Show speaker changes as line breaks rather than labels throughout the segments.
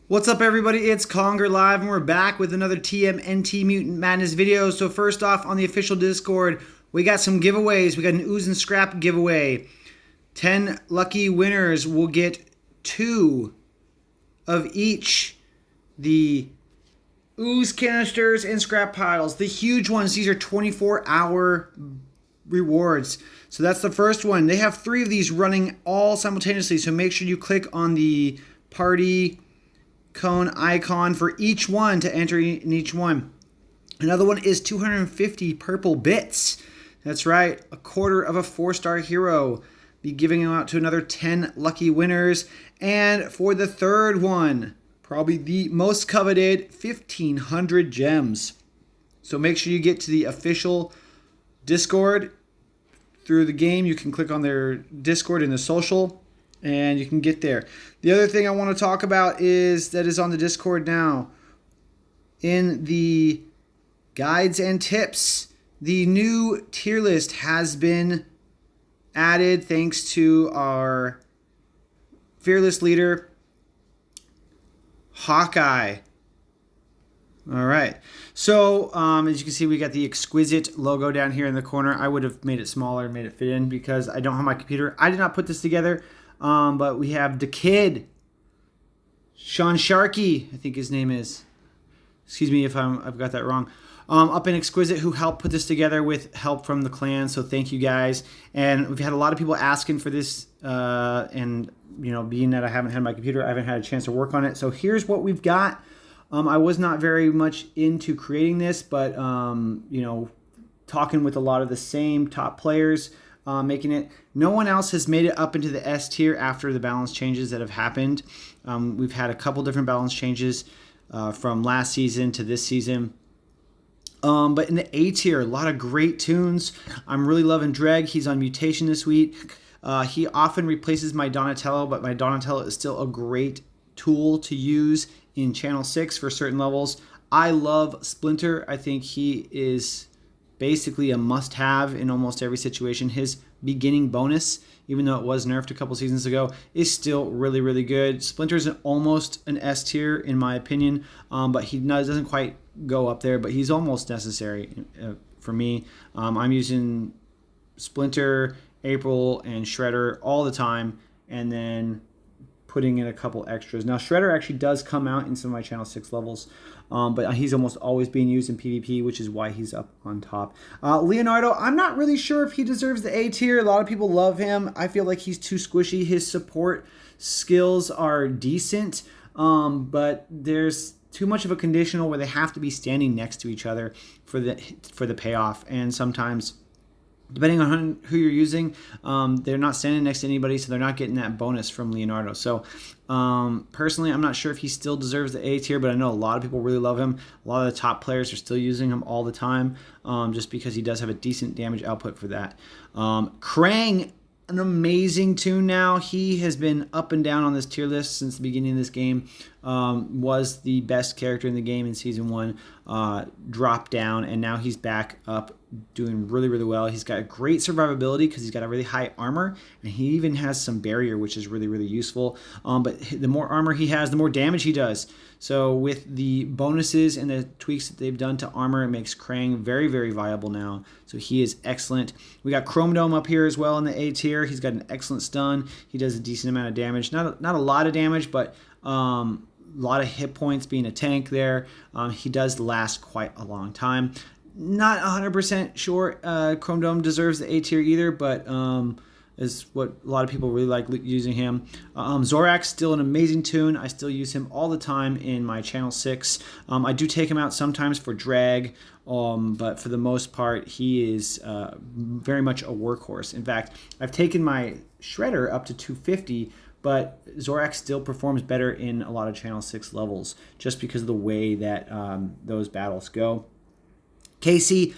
What's up, everybody? It's Conger Live, and we're back with another TMNT Mutant Madness video. So first off, on the official Discord, we got some giveaways. We got an Ooze and Scrap giveaway. 10 lucky winners will get 2 of each the Ooze canisters and scrap piles. The huge ones, these are 24-hour rewards. So that's the first one. They have 3 of these running all simultaneously, so make sure you click on the party cone icon for each one to enter in each one. Another one is 250 purple bits. That's right, a quarter of a 4-star hero. Be giving them out to another 10 lucky winners. And for the third one, probably the most coveted, 1,500 gems. So make sure you get to the official Discord through the game. You can click on their Discord in the social, and you can get there. The other thing I want to talk about is on the Discord now. In the guides and tips, the new tier list has been added thanks to our fearless leader, Hawkeye. All right. So, as you can see, we got the exquisite logo down here in the corner. I would have made it smaller and made it fit in because I don't have my computer. I did not put this together. But we have the kid, Sean Sharkey, I think his name is. Excuse me if I've got that wrong. Up in Exquisite, who helped put this together with help from the clan. So thank you guys. And we've had a lot of people asking for this. And being that I haven't had my computer, I haven't had a chance to work on it. So here's what we've got. I was not very much into creating this, but talking with a lot of the same top players. Making it. No one else has made it up into the S tier after the balance changes that have happened. We've had a couple different balance changes from last season to this season. But in the A tier, a lot of great tunes. I'm really loving Dreg. He's on mutation this week. He often replaces my Donatello, but my Donatello is still a great tool to use in Channel 6 for certain levels. I love Splinter. I think he is basically a must-have in almost every situation. His beginning bonus, even though it was nerfed a couple seasons ago, is still really, really good. Splinter's almost an S tier in my opinion, but he doesn't quite go up there, but he's almost necessary for me. I'm using Splinter, April, and Shredder all the time, and then putting in a couple extras. Now, Shredder actually does come out in some of my Channel 6 levels, but he's almost always being used in PvP, which is why he's up on top. Leonardo, I'm not really sure if he deserves the A tier. A lot of people love him. I feel like he's too squishy. His support skills are decent, but there's too much of a conditional where they have to be standing next to each other for the payoff, and sometimes, depending on who you're using, they're not standing next to anybody, so they're not getting that bonus from Leonardo. So personally, I'm not sure if he still deserves the A tier, but I know a lot of people really love him. A lot of the top players are still using him all the time, just because he does have a decent damage output for that. Krang, an amazing tune now. He has been up and down on this tier list since the beginning of this game. Was the best character in the game in Season 1, dropped down, and now he's back up doing really, really well. He's got great survivability because he's got a really high armor, and he even has some barrier, which is really, really useful. But the more armor he has, the more damage he does. So with the bonuses and the tweaks that they've done to armor, it makes Krang very, very viable now. So he is excellent. We got Chrome Dome up here as well in the A tier. He's got an excellent stun. He does a decent amount of damage. Not a lot of damage, but a lot of hit points being a tank there. He does last quite a long time. Not 100% sure Chrome Dome deserves the A tier either, but is what a lot of people really like using him. Zorak's still an amazing tune. I still use him all the time in my Channel 6. I do take him out sometimes for drag, but for the most part, he is very much a workhorse. In fact, I've taken my Shredder up to 250, but Zorak still performs better in a lot of Channel 6 levels just because of the way that those battles go. Casey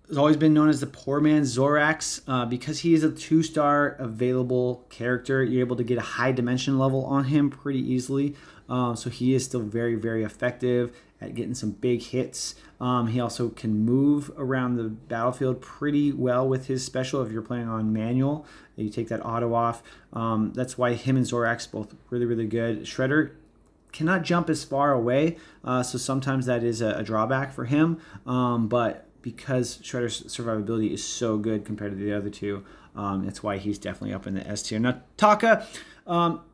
has always been known as the poor man's Zorax because he is a 2-star available character. You're able to get a high dimension level on him pretty easily. So he is still very, very effective at getting some big hits. He also can move around the battlefield pretty well with his special if you're playing on manual. You take that auto off. That's why him and Zorax both really, really good. Shredder cannot jump as far away, so sometimes that is a drawback for him. But because Shredder's survivability is so good compared to the other two, that's why he's definitely up in the S tier. Now, Taka,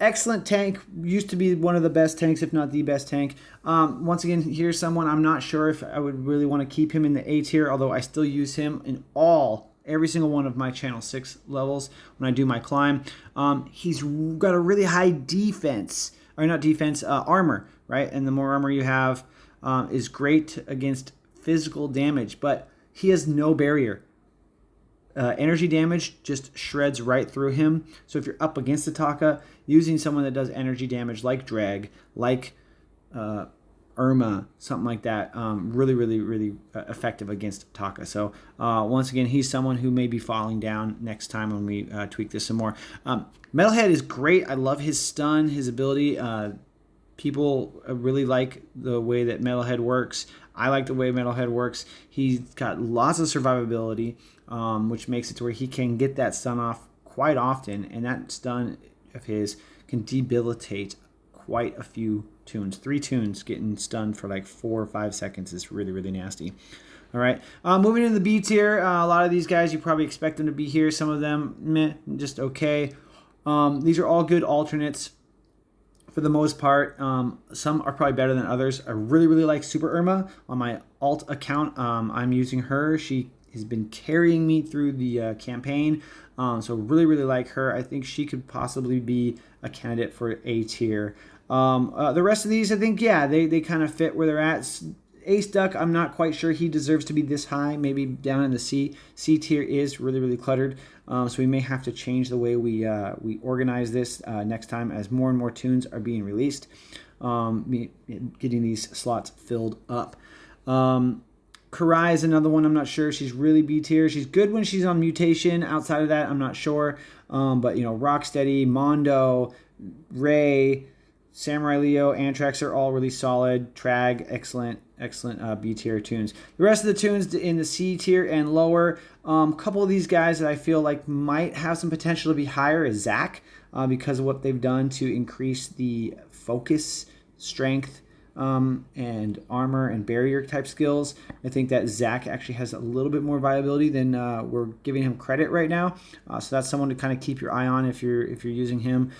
excellent tank, used to be one of the best tanks, if not the best tank. Once again, here's someone I'm not sure if I would really want to keep him in the A tier, although I still use him in every single one of my channel 6 levels when I do my climb. He's got a really high defense, or not defense, armor, right? And the more armor you have is great against physical damage, but he has no barrier. Energy damage just shreds right through him. So if you're up against the Taka, using someone that does energy damage like Drag, like Irma, something like that, really effective against Taka. So once again, he's someone who may be falling down next time when we tweak this some more. Metalhead is great. I love his stun, his ability. People really like the way that Metalhead works. I like the way Metalhead works. He's got lots of survivability, which makes it to where he can get that stun off quite often, and that stun of his can debilitate quite a few tunes. 3 tunes getting stunned for like 4 or 5 seconds is really nasty. All right, moving into the B tier. A lot of these guys, you probably expect them to be here. Some of them, meh, just okay. These are all good alternates for the most part. Some are probably better than others. I really like Super Irma on my alt account. I'm using her. She has been carrying me through the campaign. So really like her. I think she could possibly be a candidate for A tier. The rest of these, I think, yeah, they kind of fit where they're at. Ace Duck, I'm not quite sure he deserves to be this high. Maybe down in the C. C tier is really cluttered. So we may have to change the way we organize this next time as more and more tunes are being released. Getting these slots filled up. Karai is another one. I'm not sure. She's really B tier. She's good when she's on mutation. Outside of that, I'm not sure. But you know, Rocksteady, Mondo, Ray, Samurai Leo, Anthrax are all really solid. Trag, excellent B tier tunes. The rest of the tunes in the C tier and lower, a couple of these guys that I feel like might have some potential to be higher is Zac, because of what they've done to increase the focus, strength, and armor and barrier type skills. I think that Zac actually has a little bit more viability than we're giving him credit right now. So that's someone to kind of keep your eye on if you're using him.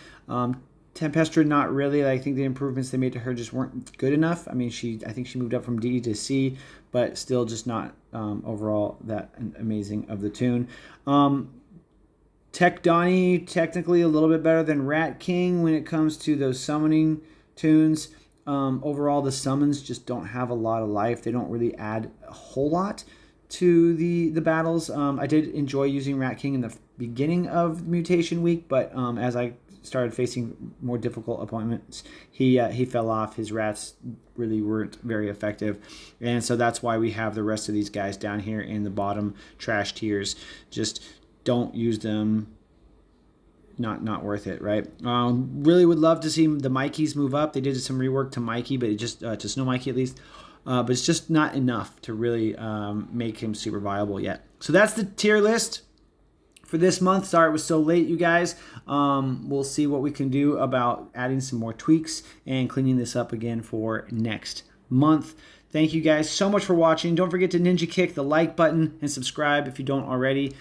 Tempestra, not really. I think the improvements they made to her just weren't good enough. I mean, I think she moved up from D to C, but still just not overall that amazing of the tune. Tech Donnie, technically a little bit better than Rat King when it comes to those summoning tunes. Overall, the summons just don't have a lot of life. They don't really add a whole lot to the battles. I did enjoy using Rat King in the beginning of Mutation Week, but as I started facing more difficult opponents, he fell off. His rats really weren't very effective, and so that's why we have the rest of these guys down here in the bottom trash tiers. Just don't use them. Not worth it, right? Really would love to see the Mikeys move up. They did some rework to Mikey, but it just to Snow Mikey at least, but it's just not enough to really make him super viable yet. So that's the tier list for this month. Sorry it was so late, you guys. We'll see what we can do about adding some more tweaks and cleaning this up again for next month. Thank you guys so much for watching. Don't forget to ninja kick the like button and subscribe if you don't already.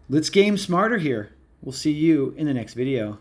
Let's game smarter here. We'll see you in the next video.